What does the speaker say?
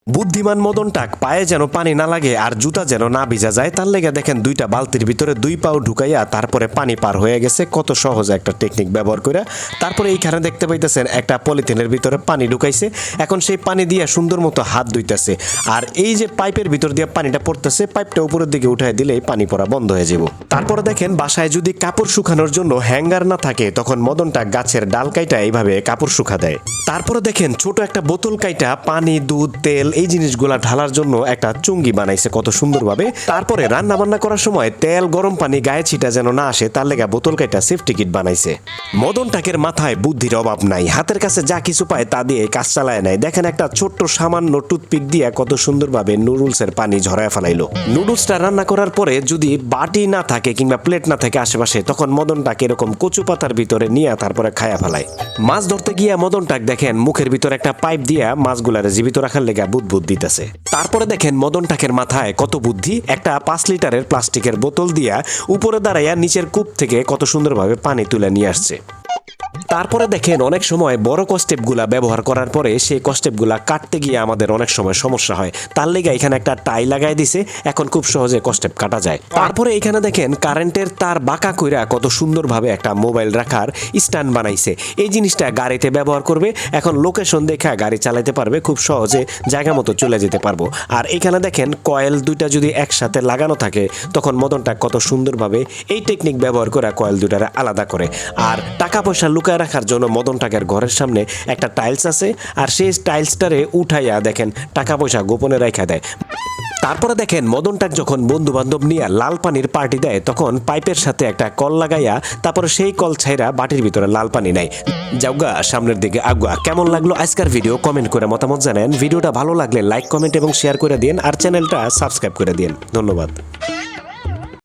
বুদ্ধিমান মদন টাক পায়ে যেন পানি না লাগে আর জুতা যেন না ভিজা যায় তার লেগে দেখেন দুইটা বালতির ভিতরে 2 পাও ঢুকাইয়া তারপরে পানি পার হয়ে গেছে কত সহজ একটা টেকনিক ব্যবহার করে। তারপরে এইখানে দেখতে পাইতেছেন একটা পলিথিনের ভিতরে পানি ঢুকাইছে, এখন সেই পানি দিয়ে সুন্দর মতো হাত ধুইতেছে। আর এই যে পাইপের ভিতর দিয়ে পানিটা পড়তেছে, পাইপটা উপরের দিকে উঠায় দিলেই পানি পড়া বন্ধ হয়ে যাব। তারপরে দেখেন বাসায় যদি কাপড় শুকানোর জন্য হ্যাঙ্গার না থাকে তখন মদন টাক গাছের ডাল কাইটা এইভাবে কাপড় শুকা দেয়। তারপরে দেখেন ছোট একটা বোতল কাইটা পানি, দুধ, তেল এই জিনিসগুলা ঢালার জন্য একটা চুঙ্গি বানাইছে কত সুন্দরভাবে। তারপরে রান্না বান্না করার সময় তেল গরম পানি গায়ে ছিটা যেন না আসে তার লেগা বোতল কাইটা সেফটি কিট বানাইছে। মদন টাকের মাথায় বুদ্ধির অভাব নাই, হাতের কাছে যা কিছু পায় তা দিয়ে কাজ চালায় নাই। দেখেন একটা ছোট্ট সামান্য টুথপিক দিয়ে কত সুন্দরভাবে নুডলসের পানি ঝরায় ফেলাইলো। নুডলসটা রান্না করার পরে যদি বাটি না থাকে কিংবা প্লেট না থাকে আশেপাশে তখন মদন টাক এরকম কচু পাতার ভিতরে নিয়ে তারপরে খায়া ফেলায়। মাছ ধরতে গিয়া মদন টাক দেখেন মুখের ভিতরে একটা পাইপ দিয়া মাছগুলারে জীবিত রাখার লেগা বুদবুদ দিতেছে। তারপরে দেখেন মদন টাকের মাথায় কত বুদ্ধি, একটা 5 লিটারের প্লাস্টিকের বোতল দিয়া উপরে দাঁড়াইয়া নিচের কূপ থেকে কত সুন্দরভাবে পানি তুলে নিয়ে আসছে। তারপরে দেখেন অনেক সময় বড় কস্টেপগুলা ব্যবহার করার পরে সেই কস্টেপগুলা কাটতে গিয়ে আমাদের অনেক সময় সমস্যা হয়, তার লেগে এখানে একটা টাই লাগাই দিছে, এখন খুব সহজে কস্টেপ কাটা যায়। তারপরে এখানে দেখেন কারেন্টের তার বাঁকা কইরা কত সুন্দরভাবে একটা মোবাইল রাখার স্ট্যান্ড বানাইছে। এই জিনিসটা গাড়িতে ব্যবহার করবে, এখন লোকেশন দেখা গাড়ি চালাতে পারবে, খুব সহজে জায়গা মতো চলে যেতে পারবো। আর এখানে দেখেন কয়েল দুইটা যদি একসাথে লাগানো থাকে তখন মদনটা কত সুন্দরভাবে এই টেকনিক ব্যবহার করে কয়েল দুটারে আলাদা করে। আর টাকা পয়সা লুকায় রাখার জন্য মদন টাকের ঘরের সামনে একটা টাইলস আছে, আর সেই টাইলসটারে উঠাইয়া দেখেন টাকা পয়সা গোপনে রাখা দেয়। তারপরে দেখেন মদন টাক যখন বন্ধু বান্ধব নিয়ে লাল পানির পার্টি দেয় তখন পাইপের সাথে একটা কল লাগাইয়া তারপরে সেই কল ছাইরা বাটির ভিতরে লাল পানি নেয়। যাওগা সামনের দিকে আগুয়া। কেমন লাগলো আজকের ভিডিও কমেন্ট করে মতামত জানেন। ভিডিওটা ভালো লাগলে লাইক, কমেন্ট এবং শেয়ার করে দিন, আর চ্যানেলটা সাবস্ক্রাইব করে দিন। ধন্যবাদ।